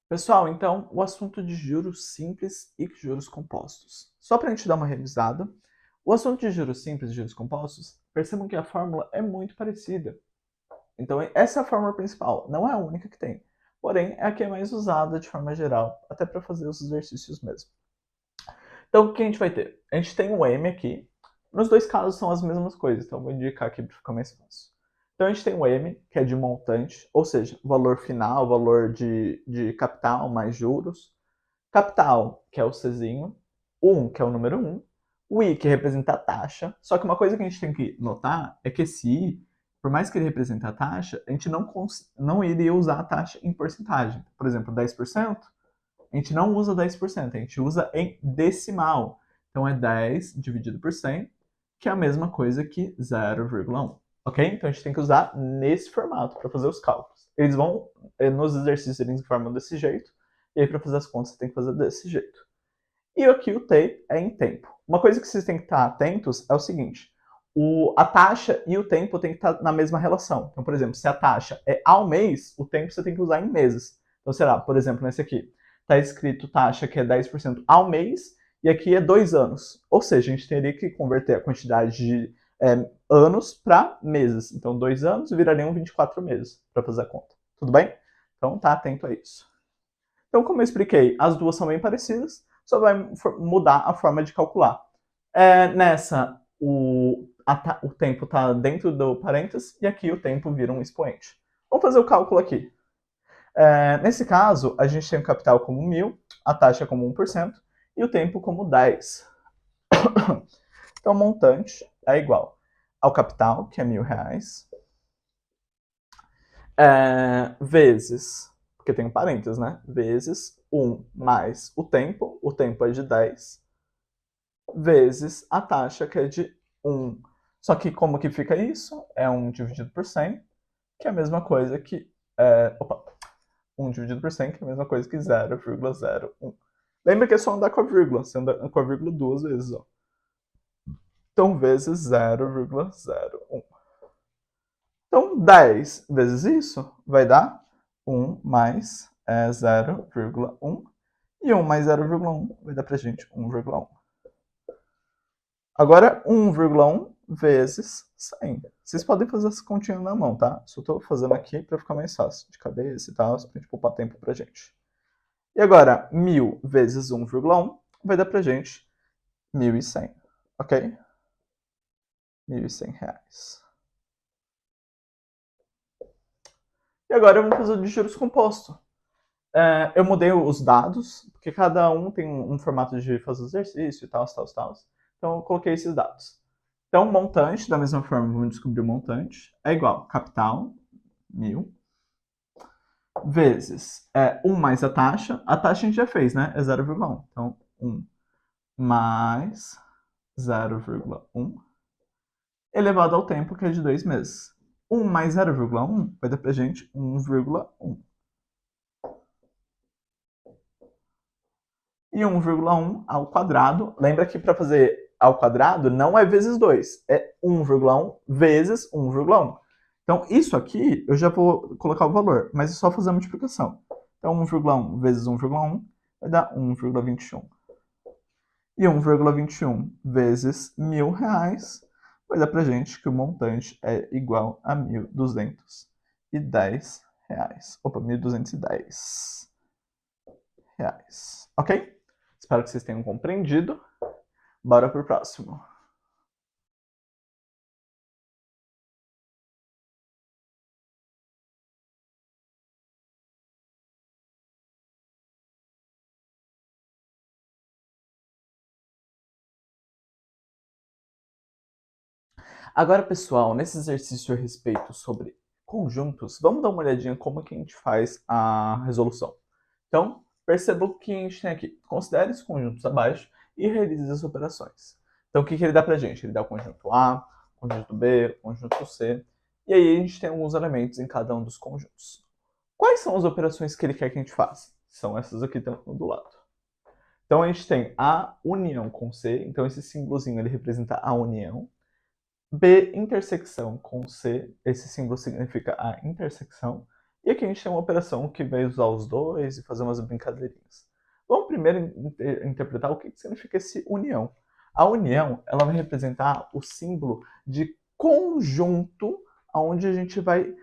Pessoal, então, o assunto de juros simples e juros compostos. Só para a gente dar uma revisada, o assunto de juros simples e juros compostos, percebam que a fórmula é muito parecida. Então, essa é a fórmula principal, não é a única que tem. Porém, é a que é mais usada de forma geral, até para fazer os exercícios mesmo. Então, o que a gente vai ter? A gente tem o M aqui. Nos dois casos são as mesmas coisas, então vou indicar aqui para ficar mais fácil. Então, a gente tem o M, que é de montante, ou seja, valor final, valor de capital mais juros. Capital, que é o Czinho. 1, que é o número 1. O I, que representa a taxa. Só que uma coisa que a gente tem que notar é que esse I, por mais que ele represente a taxa, a gente não iria usar a taxa em porcentagem. Por exemplo, 10%, a gente não usa 10%, a gente usa em decimal. Então é 10 dividido por 100, que é a mesma coisa que 0,1. Ok? Então a gente tem que usar nesse formato para fazer os cálculos. Eles vão, nos exercícios, eles informam desse jeito, e aí para fazer as contas você tem que fazer desse jeito. E aqui o T é em tempo. Uma coisa que vocês têm que estar atentos é o seguinte: a taxa e o tempo tem que estar na mesma relação. Então, por exemplo, se a taxa é ao mês, o tempo você tem que usar em meses. Então, será, por exemplo, nesse aqui, está escrito taxa que é 10% ao mês, e aqui é 2 anos. Ou seja, a gente teria que converter a quantidade de anos para meses. Então, 2 anos virariam 24 meses, para fazer a conta. Tudo bem? Então, tá atento a isso. Então, como eu expliquei, as duas são bem parecidas, só vai mudar a forma de calcular. Nessa, o tempo está dentro do parênteses e aqui o tempo vira um expoente. Vamos fazer o cálculo aqui. Nesse caso, a gente tem o capital como 1.000, a taxa como 1% e o tempo como 10. Então, o montante é igual ao capital, que é R$1.000, vezes, porque tem um parênteses, né? Vezes 1 mais o tempo é de 10, vezes a taxa, que é de 1. Só que como que fica isso? É 1 dividido por 100, que é a mesma coisa que... 1 dividido por 100, que é a mesma coisa que 0,01. Lembra que é só andar com a vírgula. Você anda com a vírgula duas vezes, ó. Então, vezes 0,01. Então, 10 vezes isso vai dar 1 mais 0,1. E 1 mais 0,1 vai dar pra gente 1,1. Agora, 1,1 vezes 100. Vocês podem fazer essa continha na mão, tá? Só estou fazendo aqui para ficar mais fácil, de cabeça e tal, para a gente poupar tempo pra gente. E agora, 1.000 vezes 1,1 vai dar pra gente 1.100, ok? R$1.100. E agora vamos fazer o de juros composto. Eu mudei os dados, porque cada um tem um formato de fazer exercício e tal. Então eu coloquei esses dados. Então, montante, da mesma forma, vamos descobrir o montante, é igual a capital, 1.000, vezes 1 mais a taxa a gente já fez, né? É 0,1. Então, 1 mais 0,1 elevado ao tempo, que é de 2 meses. 1 mais 0,1 vai dar pra gente 1,1. E 1,1 ao quadrado, lembra que para fazer ao quadrado não é vezes 2, é 1,1 vezes 1,1. Então, isso aqui eu já vou colocar o valor, mas é só fazer a multiplicação. Então, 1,1 vezes 1,1 vai dar 1,21. E 1,21 vezes R$1.000 vai dar pra gente que o montante é igual a R$1.210. Opa, R$1.210. Ok? Espero que vocês tenham compreendido. Bora pro próximo. Agora, pessoal, nesse exercício a respeito sobre conjuntos, vamos dar uma olhadinha como que a gente faz a resolução. Então, perceba o que a gente tem aqui. Considere os conjuntos abaixo e realize as operações. Então, o que ele dá pra gente? Ele dá o conjunto A, o conjunto B, o conjunto C, e aí a gente tem alguns elementos em cada um dos conjuntos. Quais são as operações que ele quer que a gente faça? São essas aqui do lado. Então, a gente tem a união com C, então esse símbolozinho ele representa a união. B, intersecção com C, esse símbolo significa a intersecção. E aqui a gente tem uma operação que vai usar os dois e fazer umas brincadeirinhas. Vamos primeiro interpretar o que significa esse união. A união, ela vai representar o símbolo de conjunto, onde a gente vai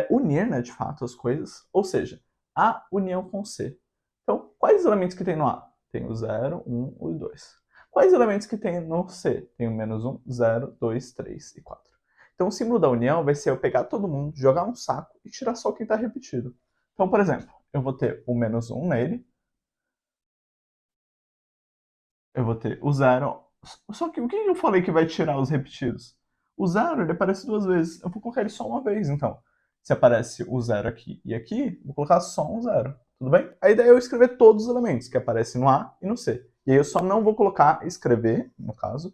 unir, né, de fato, as coisas. Ou seja, A união com C. Então, quais elementos que tem no A? Tem o 0, 1 e 2. Quais elementos que tem no C? Tem o menos 1, 0, 2, 3 e 4. Então, o símbolo da união vai ser eu pegar todo mundo, jogar um saco e tirar só quem está repetido. Então, por exemplo, eu vou ter o menos 1 nele. Eu vou ter o 0. Só que o que eu falei que vai tirar os repetidos? O 0, ele aparece duas vezes. Eu vou colocar ele só uma vez, então. Se aparece o 0 aqui e aqui, vou colocar só um 0. Tudo bem? A ideia é eu escrever todos os elementos que aparecem no A e no C. E aí eu só não vou colocar, escrever, no caso,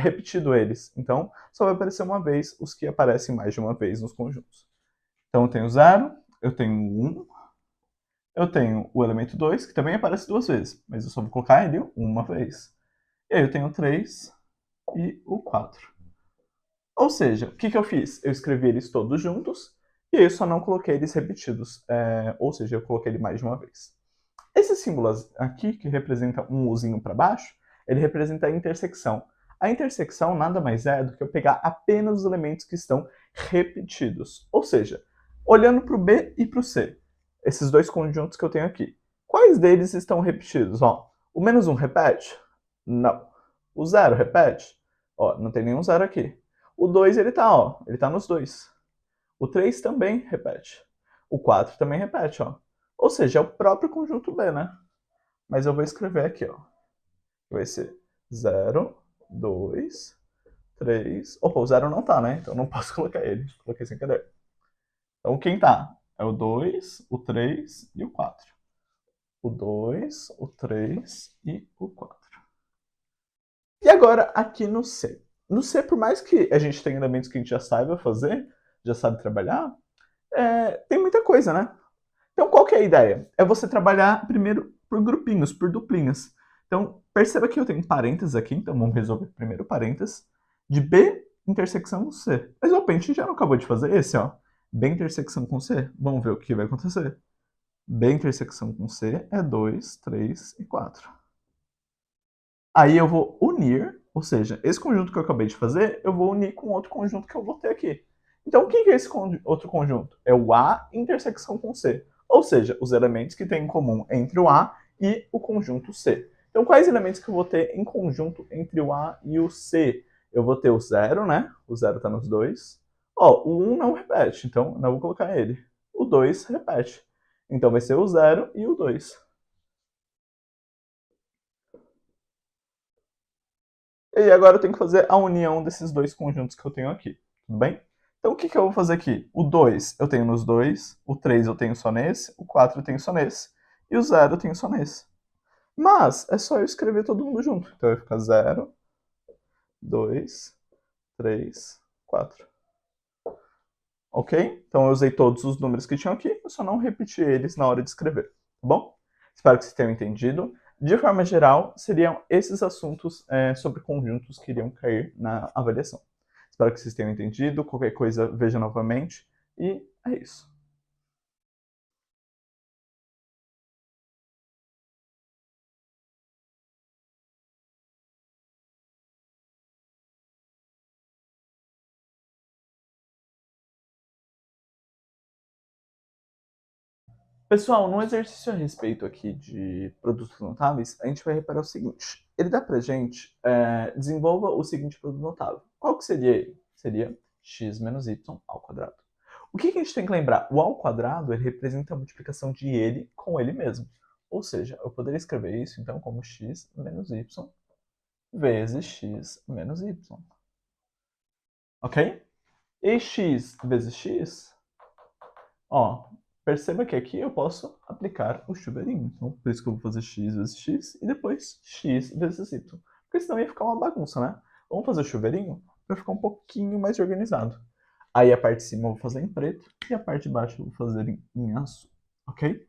repetido eles. Então, só vai aparecer uma vez os que aparecem mais de uma vez nos conjuntos. Então, eu tenho 0, eu tenho 1, eu tenho o elemento 2, que também aparece duas vezes, mas eu só vou colocar ele uma vez. E aí eu tenho o 3 e o 4. Ou seja, o que eu fiz? Eu escrevi eles todos juntos, e aí eu só não coloquei eles repetidos. Ou seja, eu coloquei ele mais de uma vez. Esse símbolo aqui, que representa um Uzinho para baixo, ele representa a intersecção. A intersecção nada mais é do que eu pegar apenas os elementos que estão repetidos. Ou seja, olhando para o B e para o C, esses dois conjuntos que eu tenho aqui, quais deles estão repetidos? Ó, o menos 1 repete? Não. O 0 repete? Ó, não tem nenhum 0 aqui. O 2 ele tá nos dois. O 3 também repete. O 4 também repete, ó. Ou seja, é o próprio conjunto B, né? Mas eu vou escrever aqui, ó. Vai ser 0, 2, 3... Opa, o 0 não tá, né? Então não posso colocar ele. Coloquei sem querer. Então quem tá? É o 2, o 3 e o 4. O 2, o 3 e o 4. E agora aqui no C. No C, por mais que a gente tenha elementos que a gente já saiba fazer, já sabe trabalhar, tem muita coisa, né? Então qual que é a ideia? É você trabalhar primeiro por grupinhos, por duplinhas. Então perceba que eu tenho parênteses aqui, então vamos resolver primeiro parênteses de B intersecção com C. Mas opa, a gente já não acabou de fazer esse, ó. B intersecção com C. Vamos ver o que vai acontecer. B intersecção com C é 2, 3 e 4. Aí eu vou unir, ou seja, esse conjunto que eu acabei de fazer, eu vou unir com outro conjunto que eu vou ter aqui. Então, o que é esse outro conjunto? É o A intersecção com C. Ou seja, os elementos que tem em comum entre o A e o conjunto C. Então, quais elementos que eu vou ter em conjunto entre o A e o C? Eu vou ter o 0, né? O 0 está nos dois. Ó, o 1 não repete, então não vou colocar ele. O 2 repete. Então, vai ser o 0 e o 2. E agora eu tenho que fazer a união desses dois conjuntos que eu tenho aqui, tudo bem? Então o que eu vou fazer aqui? O 2 eu tenho nos dois, o 3 eu tenho só nesse, o 4 eu tenho só nesse, e o 0 eu tenho só nesse. Mas é só eu escrever todo mundo junto. Então vai ficar 0, 2, 3, 4. Ok? Então eu usei todos os números que tinham aqui, eu só não repeti eles na hora de escrever, tá bom? Espero que vocês tenham entendido. De forma geral, seriam esses assuntos sobre conjuntos que iriam cair na avaliação. Espero que vocês tenham entendido. Qualquer coisa, veja novamente. E é isso. Pessoal, no exercício a respeito aqui de produtos notáveis, a gente vai reparar o seguinte. Ele dá pra gente, desenvolva o seguinte produto notável. Qual que seria ele? Seria x menos y ao quadrado. O que a gente tem que lembrar? O ao quadrado ele representa a multiplicação de ele com ele mesmo. Ou seja, eu poderia escrever isso então como x menos y vezes x menos y. Ok? E x vezes x, ó, perceba que aqui eu posso aplicar o chuveirinho. Então, por isso que eu vou fazer x vezes x e depois x vezes y. Porque senão ia ficar uma bagunça, né? Vamos fazer o chuveirinho para ficar um pouquinho mais organizado. Aí a parte de cima eu vou fazer em preto e a parte de baixo eu vou fazer em azul, ok?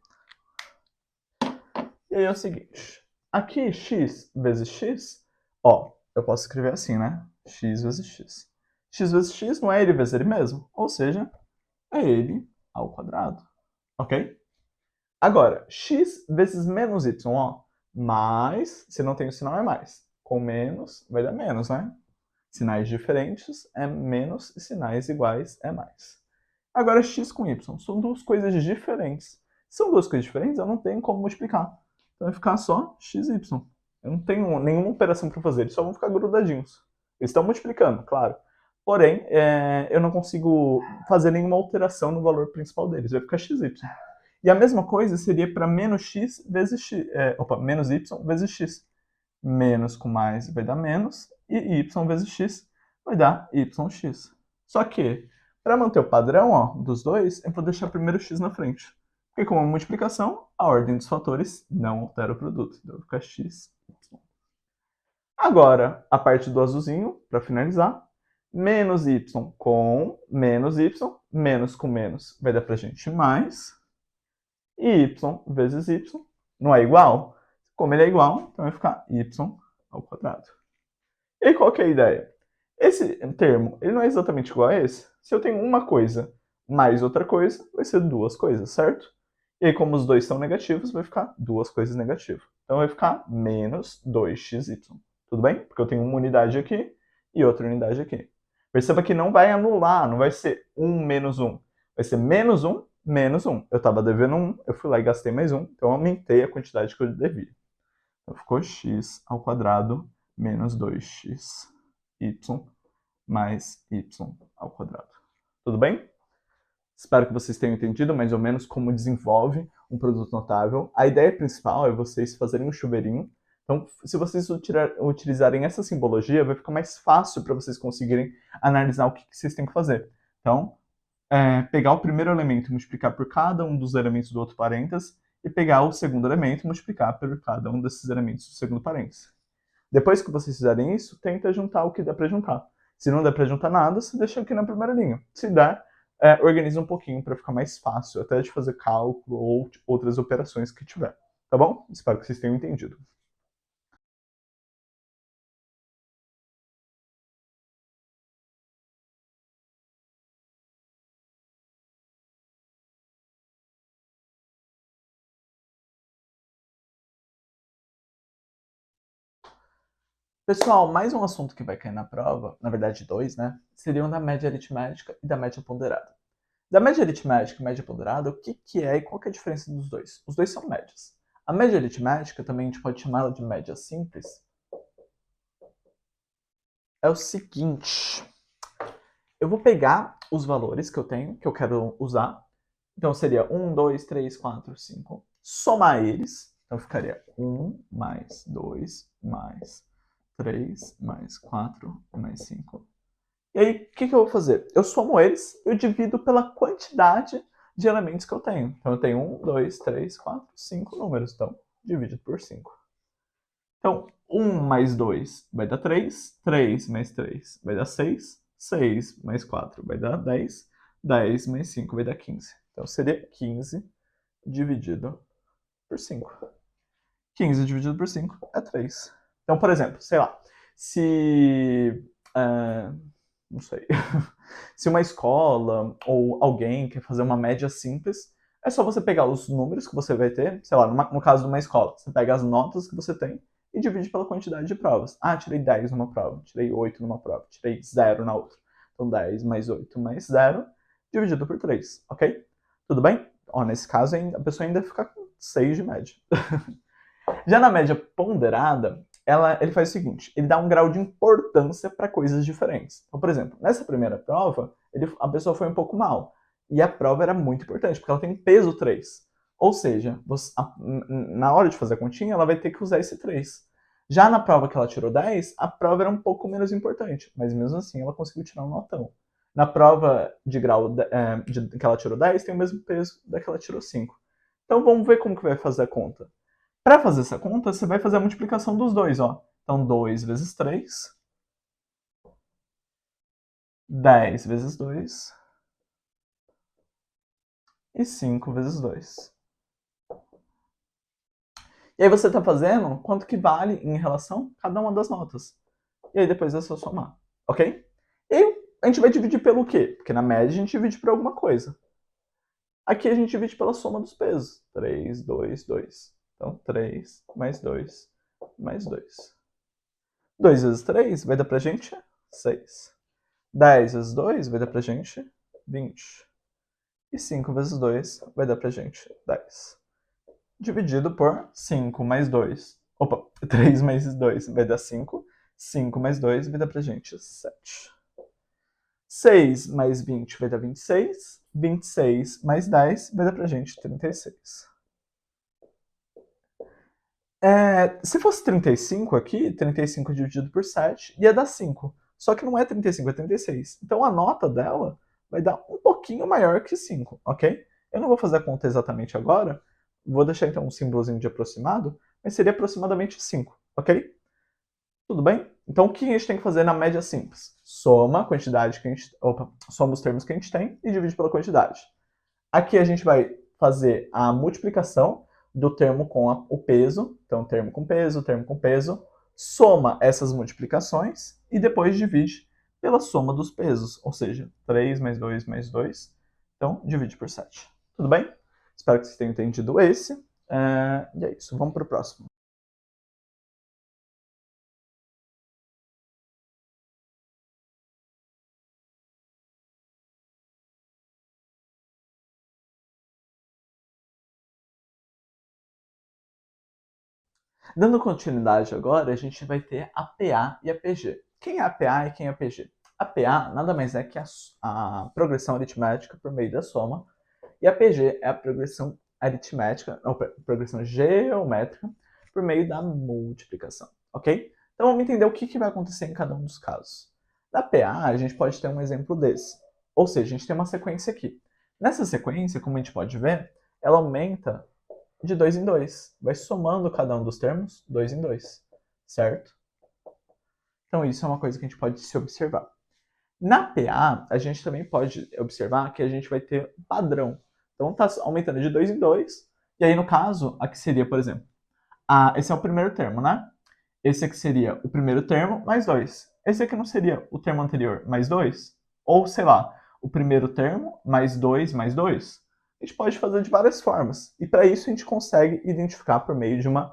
E aí é o seguinte, aqui x vezes x, ó, eu posso escrever assim, né? X vezes x. X vezes x não é ele vezes ele mesmo, ou seja, é ele ao quadrado. ok? Agora, x vezes menos y, ó. Mais, se não tem o sinal, é mais. Com menos, vai dar menos, né? Sinais diferentes é menos e sinais iguais é mais. Agora, x com y são duas coisas diferentes. Se são duas coisas diferentes, eu não tenho como multiplicar. Então vai ficar só x e y. Eu não tenho nenhuma operação para fazer, eles só vão ficar grudadinhos. Eles estão multiplicando, claro. Porém, eu não consigo fazer nenhuma alteração no valor principal deles. Vai ficar x, y. E a mesma coisa seria para menos x vezes x. Menos y vezes x. Menos com mais vai dar menos. E y vezes x vai dar yx. Só que, para manter o padrão ó, dos dois, eu vou deixar primeiro x na frente. Porque como multiplicação, a ordem dos fatores não altera o produto. Então vai ficar x, y. Agora, a parte do azulzinho, para finalizar. Menos y com menos y, menos com menos vai dar pra gente mais. E y vezes y não é igual? Como ele é igual, então vai ficar y ao quadrado. E qual que é a ideia? Esse termo, ele não é exatamente igual a esse. Se eu tenho uma coisa mais outra coisa, vai ser duas coisas, certo? E aí, como os dois são negativos, vai ficar duas coisas negativas. Então vai ficar menos 2xy. Tudo bem? Porque eu tenho uma unidade aqui e outra unidade aqui. Perceba que não vai anular, não vai ser 1 menos 1. Vai ser menos 1 menos 1. Eu estava devendo 1, eu fui lá e gastei mais 1, então eu aumentei a quantidade que eu devia. Então ficou x ao quadrado menos 2x y mais y ao quadrado. Tudo bem? Espero que vocês tenham entendido mais ou menos como desenvolve um produto notável. A ideia principal é vocês fazerem um chuveirinho. Então, se vocês utilizarem essa simbologia, vai ficar mais fácil para vocês conseguirem analisar o que vocês têm que fazer. Então, pegar o primeiro elemento e multiplicar por cada um dos elementos do outro parênteses, e pegar o segundo elemento e multiplicar por cada um desses elementos do segundo parênteses. Depois que vocês fizerem isso, tenta juntar o que dá para juntar. Se não der para juntar nada, você deixa aqui na primeira linha. Se der, organiza um pouquinho para ficar mais fácil, até de fazer cálculo ou outras operações que tiver. Tá bom? Espero que vocês tenham entendido. Pessoal, mais um assunto que vai cair na prova, na verdade dois, né? Seriam da média aritmética e da média ponderada. Da média aritmética e média ponderada, o que é e qual que é a diferença dos dois? Os dois são médias. A média aritmética, também a gente pode chamá-la de média simples, é o seguinte. Eu vou pegar os valores que eu tenho, que eu quero usar. Então seria 1, 2, 3, 4, 5. Somar eles. Então ficaria 1 mais 2 mais 3 mais 4 mais 5. E aí, o que eu vou fazer? Eu somo eles, eu divido pela quantidade de elementos que eu tenho. Então eu tenho 1, 2, 3, 4, 5 números. Então, dividido por 5. Então, 1 mais 2 vai dar 3, 3 mais 3 vai dar 6, 6 mais 4 vai dar 10, 10 mais 5 vai dar 15. Então seria 15 dividido por 5. 15 dividido por 5 é 3. Então, por exemplo, sei lá, se... não sei. Se uma escola ou alguém quer fazer uma média simples, é só você pegar os números que você vai ter, sei lá, no caso de uma escola, você pega as notas que você tem e divide pela quantidade de provas. Ah, tirei 10 numa prova, tirei 8 numa prova, tirei 0 na outra. Então 10 mais 8 mais 0 dividido por 3, ok? Tudo bem? Ó, nesse caso, a pessoa ainda fica com 6 de média. Já na média ponderada, ele faz o seguinte, ele dá um grau de importância para coisas diferentes. Então, por exemplo, nessa primeira prova, a pessoa foi um pouco mal. E a prova era muito importante, porque ela tem peso 3. Ou seja, na hora de fazer a continha, ela vai ter que usar esse 3. Já na prova que ela tirou 10, a prova era um pouco menos importante, mas mesmo assim ela conseguiu tirar um notão. Na prova de grau que ela tirou 10, tem o mesmo peso da que ela tirou 5. Então vamos ver como que vai fazer a conta. Para fazer essa conta, você vai fazer a multiplicação dos dois, ó. Então 2 vezes 3, 10 vezes 2 e 5 vezes 2. E aí você está fazendo quanto que vale em relação a cada uma das notas. E aí depois é só somar, ok? E aí a gente vai dividir pelo quê? Porque na média a gente divide por alguma coisa. Aqui a gente divide pela soma dos pesos. 3, 2, 2. Então, 3 mais 2 mais 2. 2 vezes 3 vai dar pra gente 6. 10 vezes 2 vai dar pra gente 20. E 5 vezes 2 vai dar pra gente 10. Dividido por 5 mais 2. Opa, 3 mais 2 vai dar 5. 5 mais 2 vai dar pra gente 7. 6 mais 20 vai dar 26. 26 mais 10 vai dar pra gente 36. Se fosse 35 aqui, 35 dividido por 7 ia dar 5. Só que não é 35, é 36. Então a nota dela vai dar um pouquinho maior que 5, ok? Eu não vou fazer a conta exatamente agora, vou deixar então um símbolozinho de aproximado, mas seria aproximadamente 5, ok? Tudo bem? Então o que a gente tem que fazer na média simples? Soma a quantidade que a gente. Opa, soma os termos que a gente tem e divide pela quantidade. Aqui a gente vai fazer a multiplicação do termo com o peso. Então, termo com peso, soma essas multiplicações e depois divide pela soma dos pesos, ou seja, 3 mais 2 mais 2. Então, divide por 7. Tudo bem? Espero que vocês tenham entendido esse. E é isso. Vamos para o próximo. Dando continuidade agora, a gente vai ter a PA e a PG. Quem é a PA e quem é a PG? A PA nada mais é que a progressão aritmética por meio da soma, e a PG é a progressão aritmética, não, progressão geométrica por meio da multiplicação, ok? Então vamos entender o que vai acontecer em cada um dos casos. Na PA, a gente pode ter um exemplo desse. Ou seja, a gente tem uma sequência aqui. Nessa sequência, como a gente pode ver, ela aumenta de 2 em 2. Vai somando cada um dos termos, 2 em 2, certo? Então isso é uma coisa que a gente pode se observar. Na PA, a gente também pode observar que a gente vai ter um padrão. Então está aumentando de 2 em 2. E aí, no caso, aqui seria, por exemplo, esse é o primeiro termo, né? Esse aqui seria o primeiro termo mais 2. Esse aqui não seria o termo anterior mais 2? Ou, sei lá, o primeiro termo mais 2 mais 2? A gente pode fazer de várias formas. E para isso a gente consegue identificar por meio de uma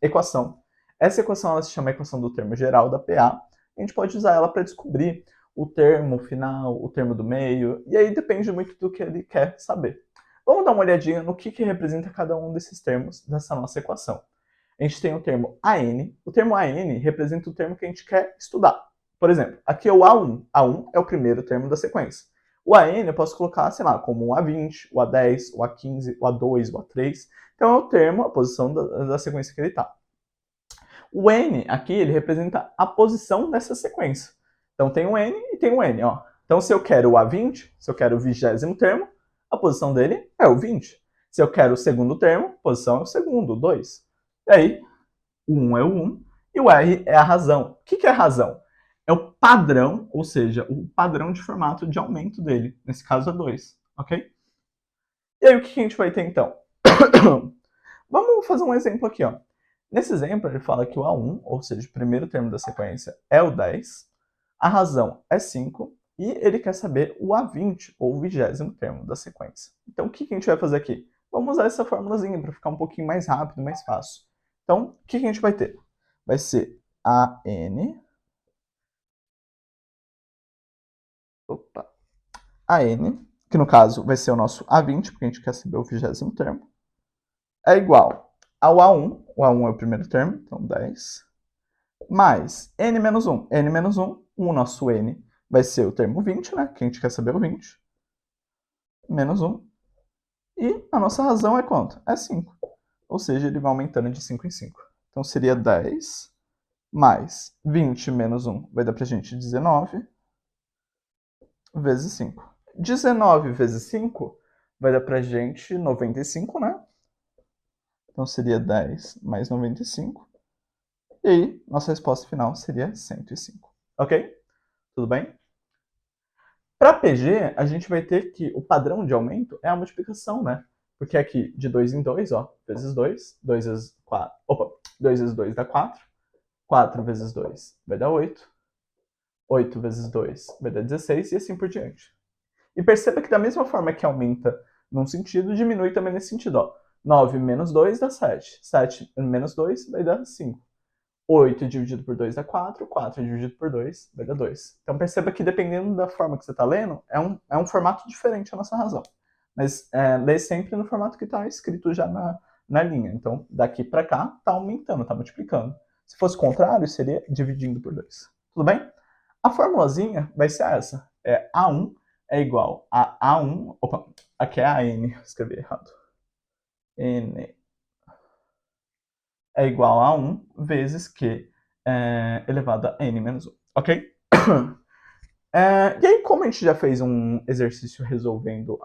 equação. Essa equação ela se chama equação do termo geral da PA. A gente pode usar ela para descobrir o termo final, o termo do meio, e aí depende muito do que ele quer saber. Vamos dar uma olhadinha no que representa cada um desses termos nessa nossa equação. A gente tem o termo AN. O termo AN representa o termo que a gente quer estudar. Por exemplo, aqui é o A1. A1 é o primeiro termo da sequência. O AN eu posso colocar, sei lá, como o A20, o A10, o A15, o A2, o A3. Então é o termo, a posição da sequência que ele está. O N aqui, ele representa a posição dessa sequência. Então tem um N e tem um N, ó. Então se eu quero o A20, se eu quero o 20º termo, a posição dele é o 20. Se eu quero o segundo termo, a posição é o segundo, o 2. E aí, o 1 é o 1 e o R é a razão. O que é a razão? É o padrão, ou seja, o padrão de formato de aumento dele. Nesse caso é 2, ok? E aí o que a gente vai ter então? Vamos fazer um exemplo aqui, ó. Nesse exemplo, ele fala que o A1, ou seja, o primeiro termo da sequência, é o 10, a razão é 5, e ele quer saber o A20, ou o 20º termo da sequência. Então, o que a gente vai fazer aqui? Vamos usar essa formulazinha para ficar um pouquinho mais rápido, mais fácil. Então, o que a gente vai ter? Vai ser AN... AN, que no caso vai ser o nosso A20, porque a gente quer saber o 20º termo, é igual ao A1, o A1 é o primeiro termo, então 10, mais N menos 1. N menos 1, o nosso N vai ser o termo 20, né? Que a gente quer saber o 20. Menos 1. E a nossa razão é quanto? É 5. Ou seja, ele vai aumentando de 5 em 5. Então seria 10 mais 20 menos 1 vai dar pra gente 19 vezes 5. 19 vezes 5 vai dar pra gente 95, né? Então seria 10 mais 95. E aí, nossa resposta final seria 105. Ok? Tudo bem? Para PG, a gente vai ter que o padrão de aumento é a multiplicação, né? Porque aqui, de 2 em 2, ó, vezes 2, 2 vezes 4, opa, 2 vezes 2 dá 4, 4 vezes 2 vai dar 8, 8 vezes 2 vai dar 16 e assim por diante. E perceba que da mesma forma que aumenta num sentido, diminui também nesse sentido. Ó. 9 menos 2 dá 7. 7 menos 2 vai dar 5. 8 dividido por 2 dá 4. 4 dividido por 2 vai dar 2. Então perceba que dependendo da forma que você está lendo, é um formato diferente a nossa razão. Mas lê sempre no formato que está escrito já na linha. Então daqui para cá está aumentando, está multiplicando. Se fosse o contrário, seria dividindo por 2. Tudo bem? A formulazinha vai ser essa. A1 é igual a A1... Opa, aqui é a N, escrevi errado. N é igual a 1 vezes Q elevado a N menos 1. Ok? E aí, como a gente já fez um exercício resolvendo,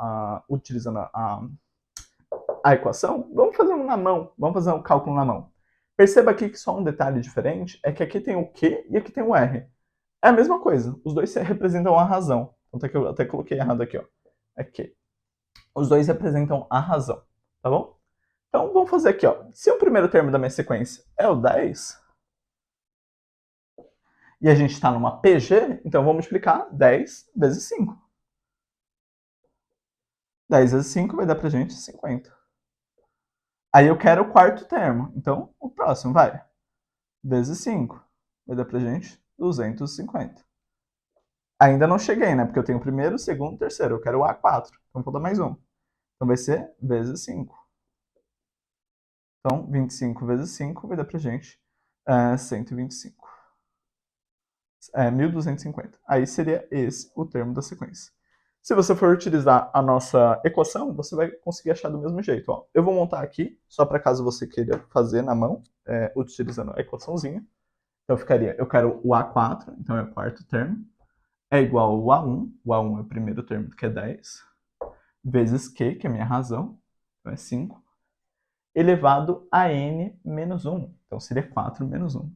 utilizando a equação, vamos fazer um na mão. Vamos fazer um cálculo na mão. Perceba aqui que só um detalhe diferente é que aqui tem o Q e aqui tem o R. É a mesma coisa. Os dois representam a razão. Então, eu até coloquei errado aqui, ó. É Q. Os dois representam a razão. Tá bom? Então, vamos fazer aqui, ó. Se o primeiro termo da minha sequência é o 10, e a gente está numa PG, então vamos multiplicar 10 vezes 5. 10 vezes 5 vai dar pra gente 50. Aí eu quero o quarto termo. Então, o próximo vai. Vezes 5. Vai dar pra gente 250. Ainda não cheguei, né? Porque eu tenho o primeiro, o segundo, o terceiro. Eu quero o A4. Então, vou dar mais um. Então, vai ser vezes 5. Então, 25 vezes 5 vai dar pra gente 125. 1250. Aí seria esse o termo da sequência. Se você for utilizar a nossa equação, você vai conseguir achar do mesmo jeito. Ó. Eu vou montar aqui, só para caso você queira fazer na mão, utilizando a equaçãozinha. Então ficaria, eu quero o A4, então é o quarto termo, é igual ao A1, o A1 é o primeiro termo, que é 10, vezes Q, que é a minha razão, então é 5, elevado a N menos 1, então seria 4 menos 1,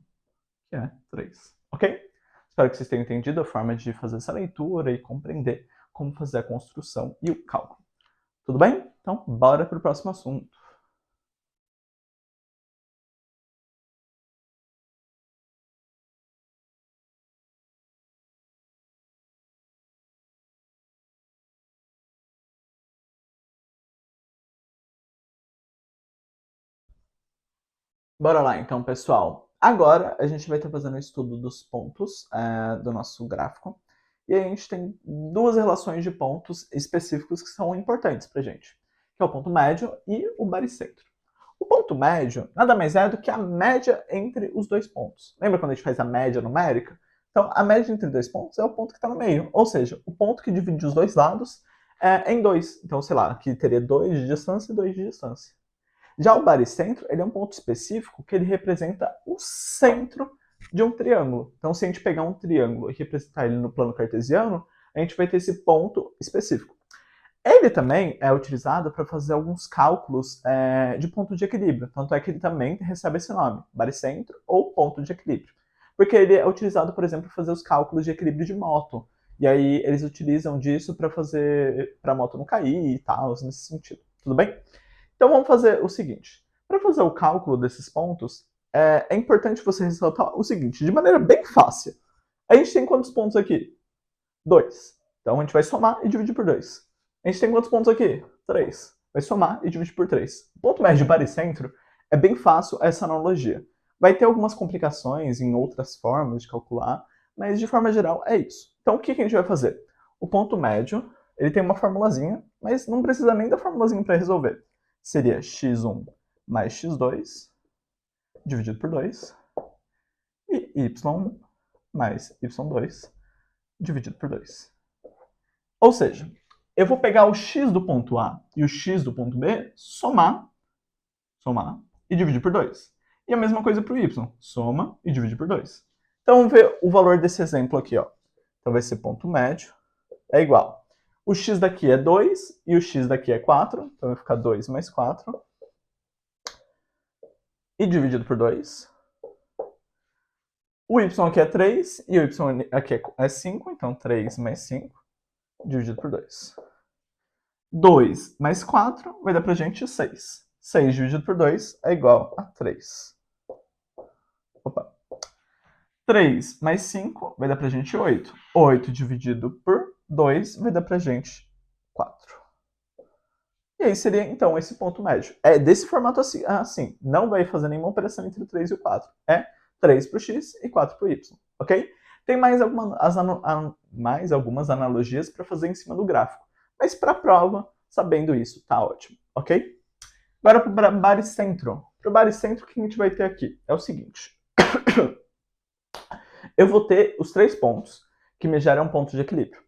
que é 3, ok? Espero que vocês tenham entendido a forma de fazer essa leitura e compreender como fazer a construção e o cálculo. Tudo bem? Então, bora para o próximo assunto. Bora lá, então, pessoal. Agora, a gente vai estar fazendo o estudo dos pontos do nosso gráfico. E aí a gente tem duas relações de pontos específicos que são importantes para a gente, que é o ponto médio e o baricentro. O ponto médio nada mais é do que a média entre os dois pontos. Lembra quando a gente faz a média numérica? Então, a média entre dois pontos é o ponto que está no meio, ou seja, o ponto que divide os dois lados em dois. Então, sei lá, aqui teria 2 de distância e 2 de distância. Já o baricentro, ele é um ponto específico que ele representa o centro de um triângulo. Então, se a gente pegar um triângulo e representar ele no plano cartesiano, a gente vai ter esse ponto específico. Ele também é utilizado para fazer alguns cálculos de ponto de equilíbrio. Tanto é que ele também recebe esse nome, baricentro ou ponto de equilíbrio. Porque ele é utilizado, por exemplo, para fazer os cálculos de equilíbrio de moto. E aí eles utilizam disso para fazer para a moto não cair e tal, nesse sentido. Tudo bem? Então vamos fazer o seguinte. Para fazer o cálculo desses pontos, é importante você ressaltar o seguinte, de maneira bem fácil. A gente tem quantos pontos aqui? 2. Então a gente vai somar e dividir por 2. A gente tem quantos pontos aqui? 3. Vai somar e dividir por 3. O ponto médio de baricentro é bem fácil essa analogia. Vai ter algumas complicações em outras formas de calcular, mas de forma geral é isso. Então o que a gente vai fazer? O ponto médio, ele tem uma formulazinha, mas não precisa nem da formulazinha para resolver. Seria x1 mais x2 dividido por 2 e y1 mais y2 dividido por 2. Ou seja, eu vou pegar o x do ponto A e o x do ponto B, somar e dividir por 2. E a mesma coisa para o y, soma e divide por 2. Então vamos ver o valor desse exemplo aqui. Ó. Então vai ser ponto médio é igual. O x daqui é 2 e o x daqui é 4, então vai ficar 2 mais 4. E dividido por 2. O y aqui é 3 e o y aqui é 5, então 3 mais 5 dividido por 2. 2 mais 4 vai dar pra gente 6. 6 dividido por 2 é igual a 3. Opa. 3 mais 5 vai dar pra gente 8. 8 dividido por 2 vai dar pra gente 4. E aí seria, então, esse ponto médio. É desse formato assim. Não vai fazer nenhuma operação entre o 3 e o 4. É 3 para o x e 4 para o y, ok? Tem mais algumas analogias para fazer em cima do gráfico. Mas para a prova, sabendo isso, tá ótimo, ok? Agora para o baricentro. Para o baricentro, o que a gente vai ter aqui? É o seguinte. Eu vou ter os 3 pontos que me geram um ponto de equilíbrio.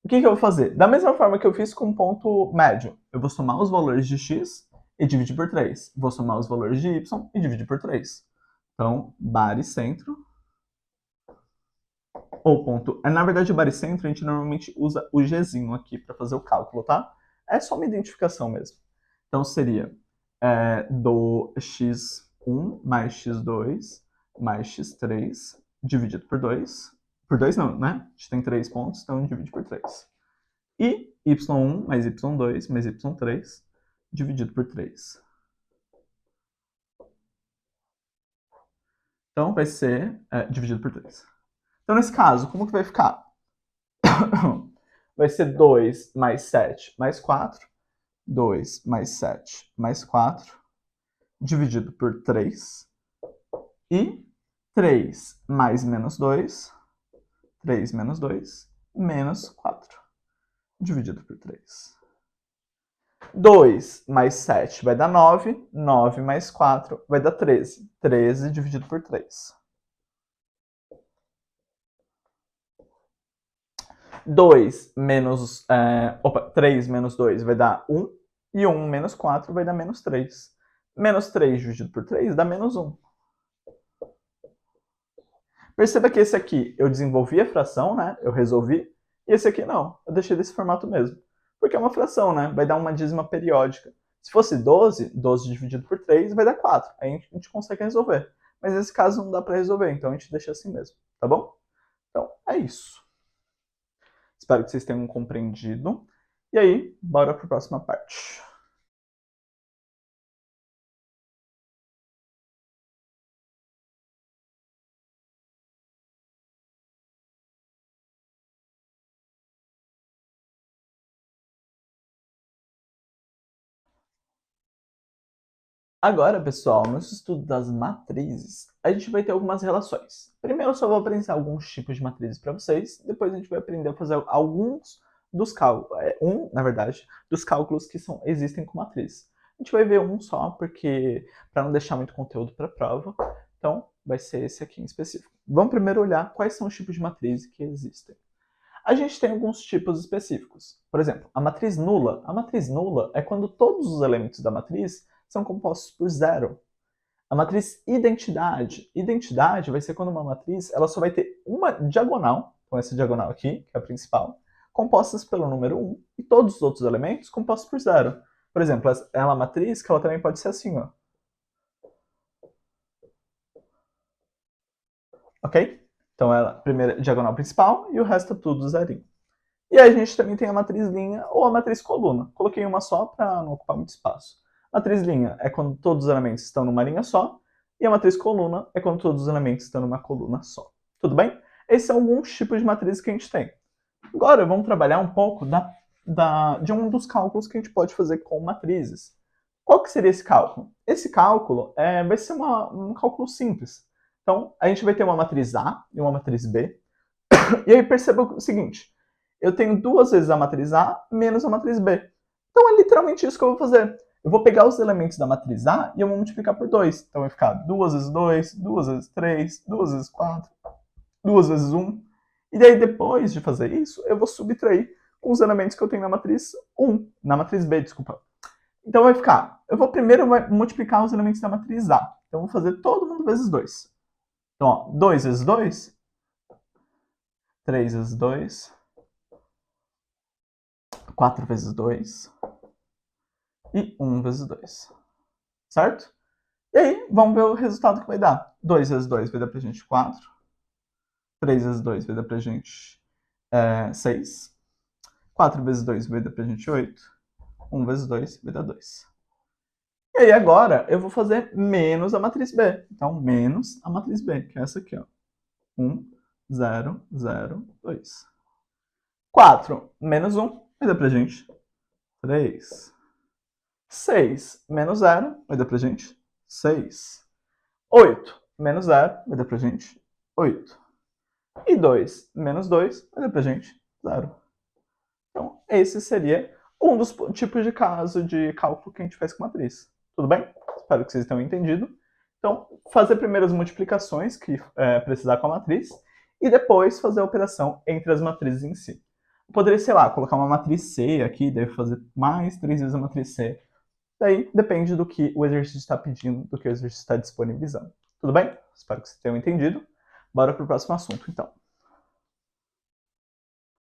O que eu vou fazer? Da mesma forma que eu fiz com o ponto médio, eu vou somar os valores de x e dividir por 3. Vou somar os valores de y e dividir por 3. Então, baricentro, ou ponto... Na verdade, o baricentro, a gente normalmente usa o gzinho aqui para fazer o cálculo, tá? É só uma identificação mesmo. Então, seria do x1 mais x2 mais x3 dividido por 2. Por 2 não, né? A gente tem 3 pontos, então divide por 3. E y1 mais y2 mais y3 dividido por 3. Então, vai ser dividido por 3. Então, nesse caso, como que vai ficar? Vai ser 2 mais 7 mais 4. 2 mais 7 mais 4 dividido por 3. E 3 mais menos 2. 3 menos 2 menos 4 dividido por 3. 2 mais 7 vai dar 9. 9 mais 4 vai dar 13. 13 dividido por 3. 2 menos... 3 menos 2 vai dar 1. E 1 menos 4 vai dar menos 3. Menos 3 dividido por 3 dá menos 1. Perceba que esse aqui eu desenvolvi a fração, né? Eu resolvi. E esse aqui não. Eu deixei desse formato mesmo. Porque é uma fração, né? Vai dar uma dízima periódica. Se fosse 12, 12 dividido por 3 vai dar 4. Aí a gente consegue resolver. Mas nesse caso não dá para resolver, então a gente deixa assim mesmo, tá bom? Então, é isso. Espero que vocês tenham compreendido. E aí, bora para a próxima parte. Agora, pessoal, no estudo das matrizes, a gente vai ter algumas relações. Primeiro, eu só vou apresentar alguns tipos de matrizes para vocês, depois a gente vai aprender a fazer alguns dos cálculos, na verdade, dos cálculos que existem com matriz. A gente vai ver um só, porque para não deixar muito conteúdo para a prova, então vai ser esse aqui em específico. Vamos primeiro olhar quais são os tipos de matriz que existem. A gente tem alguns tipos específicos. Por exemplo, a matriz nula. A matriz nula é quando todos os elementos da matriz são compostos por zero. A matriz identidade. Identidade vai ser quando uma matriz ela só vai ter uma diagonal, então essa diagonal aqui, que é a principal, compostas pelo número 1, e todos os outros elementos compostos por zero. Por exemplo, ela é uma matriz que ela também pode ser assim, ó. Ok? Então ela, primeira diagonal principal e o resto é tudo zerinho. E aí a gente também tem a matriz linha ou a matriz coluna. Coloquei uma só para não ocupar muito espaço. A matriz linha é quando todos os elementos estão numa linha só, e a matriz coluna é quando todos os elementos estão numa coluna só. Tudo bem? Esses são alguns tipos de matrizes que a gente tem. Agora vamos trabalhar um pouco de um dos cálculos que a gente pode fazer com matrizes. Qual que seria esse cálculo? Esse cálculo vai ser um cálculo simples. Então, a gente vai ter uma matriz A e uma matriz B. E aí perceba o seguinte, eu tenho duas vezes a matriz A menos a matriz B. Então é literalmente isso que eu vou fazer. Eu vou pegar os elementos da matriz A e eu vou multiplicar por 2. Então vai ficar 2 vezes 2, 2 vezes 3, 2 vezes 4, 2 vezes 1. E daí depois de fazer isso, eu vou subtrair com os elementos que eu tenho na matriz 1, na matriz B, desculpa. Então vai ficar, eu vou primeiro multiplicar os elementos da matriz A. Então eu vou fazer todo mundo vezes 2. Então, ó, 2 vezes 2, 3 vezes 2, 4 vezes 2 e 1 vezes 2. Certo? E aí, vamos ver o resultado que vai dar. 2 vezes 2 vai dar pra gente 4. 3 vezes 2 vai dar pra gente 6. 4 vezes 2 vai dar pra gente 8. 1 vezes 2 vai dar 2. E aí agora eu vou fazer menos a matriz B. Então, menos a matriz B, que é essa aqui, ó. 1, 0, 0, 2. 4 menos 1 vai dar pra gente 3. 6 menos 0 vai dar pra gente 6. 8 menos 0 vai dar pra gente 8. E 2 menos 2 vai dar pra gente 0. Então, esse seria um dos tipos de caso de cálculo que a gente faz com matriz. Tudo bem? Espero que vocês tenham entendido. Então, fazer primeiro as multiplicações que precisar com a matriz e depois fazer a operação entre as matrizes em si. Eu poderia, sei lá, colocar uma matriz C aqui, deve fazer mais 3 vezes a matriz C. Daí depende do que o exercício está pedindo, do que o exercício está disponibilizando. Tudo bem? Espero que vocês tenham entendido. Bora para o próximo assunto, então.